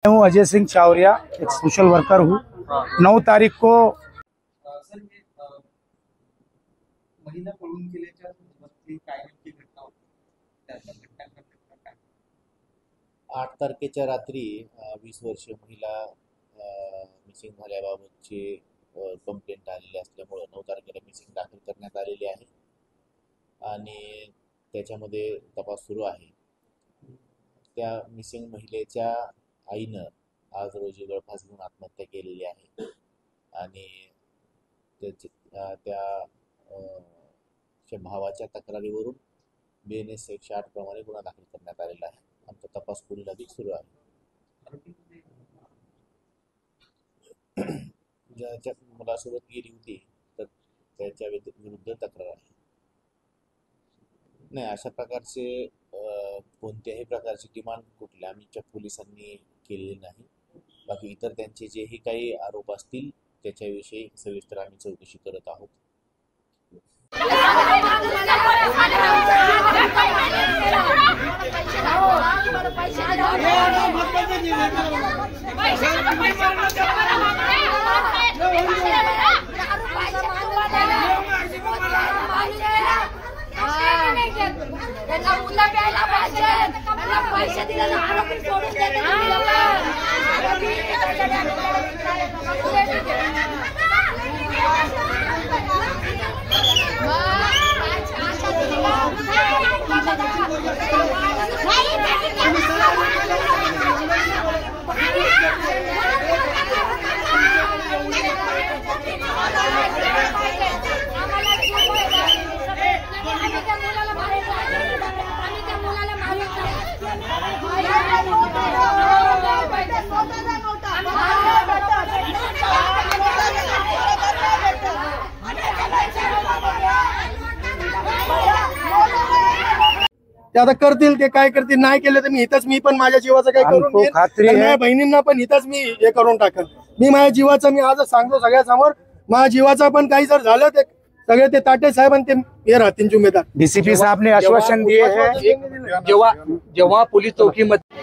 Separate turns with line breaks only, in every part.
हूँ अजय सिंह चावरिया, एक social worker हूँ। 9 तारीख को
महिला पळून गेल्याच्या संदर्भातली काय नेमकी घटना होती, त्याच्या घटनाक्रम काय?
8 तारखेच्या रात्री 20 वर्षीय महिला मिसिंग झाल्याबाबतची कंप्लेंट आलेली असल्यामुळं 9 तारखेला मिसिंग दाखल करण्यात आलेली आहे आणि त्याच्यामध्ये तपास सुरू आहे। त्या मिसिंग महिलेच्या आईनं आज रोजी गळफास घेऊन आत्महत्या केलेली आहे आणि त्या भावाच्या तक्रारीवरून BNS 108 प्रमाणे गुन्हा दाखल करण्यात आलेला आहे। आमचा तपास पुढील अधिक सुरू आहे। ज्याच्या मुलासोबत गेली होती तर त्याच्या विरुद्ध तक्रार आहे। नाही, अशा प्रकारचे कोणत्याही प्रकारची डिमांड कुठल्या आमच्या पोलिसांनी केलेली नाही। बाकी इतर त्यांचे जेही काही आरोप असतील त्याच्याविषयी सविस्तर आम्ही चौकशी करत आहोत।
ते आता करतील, ते काय करतील, नाही केलं तर मी पण माझ्या जीवाचं काय करून घेईन, माझ्या बहिणींना पण इथंच मी हे करून टाकेन। मी माझ्या जीवाचं मी आजच सांगतो सगळ्या समोर, माझ्या जीवाचा पण काही जर झालं ते सगळे ते ताटे साहेब आणि ते हे राहतील जिम्मेदार।
डीसीपी साहब ने आश्वासन दिए हैं।
जेव्हा पोलीस चौकीमध्ये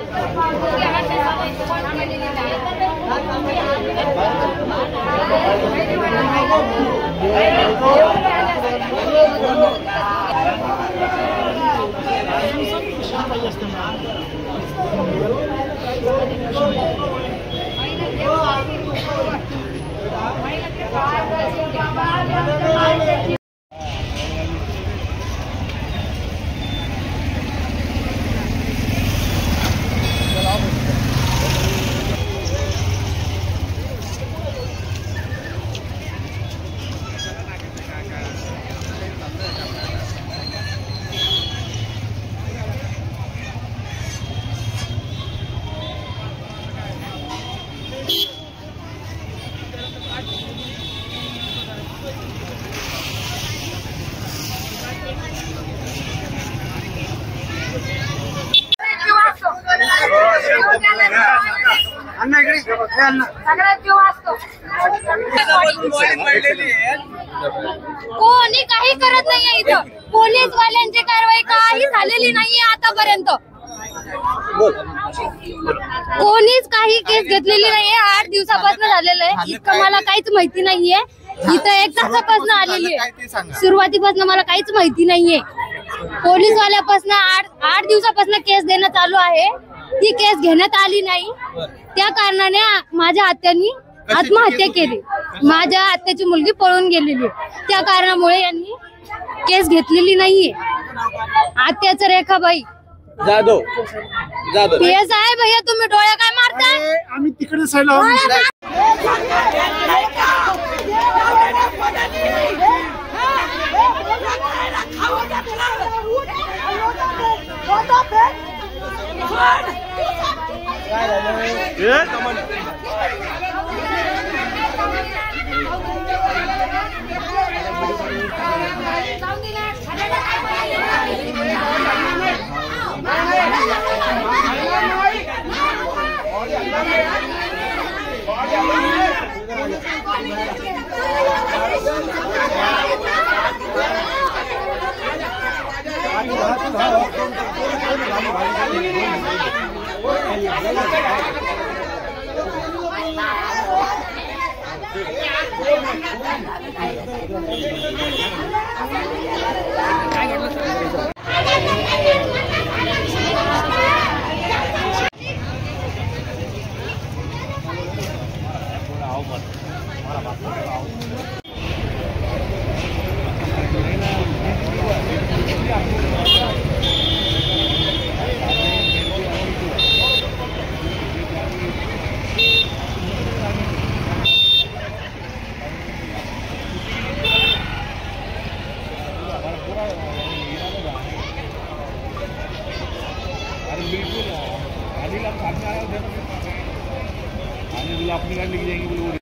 कोणी काही करत नाहीये इथं, पोलीस वाल्यांची कारवाई काही झालेली नाहीये आतापर्यंत। कोणीच काही केस घेतलेली नाहीये, 8 दिवसापासून झालेलं आहे। इतकं मला काहीच माहिती नाहीये। इथं 1 तासापासून आलेली आहे, सुरुवातीपासून मला काहीच माहिती नाहीये। पोलीस वाल्यापासून 8 दिवसापासून केस देणं चालू आहे, ती केस घेण्यात आली नाही। त्या कारणाने माझ्या आत्यानी आत्महत्या केली, माझ्या आत्याची मुलगी पळून गेलेली, त्या कारणामुळे यांनी केस घेतलेली नाहीये। आत्याचं रेखाबाई
जाधव
PS आहे भैया, तुम्ही डोळ्या काय मारताय?
आम्ही तिकडे साईड
हाँ
निकालने की जाएगी।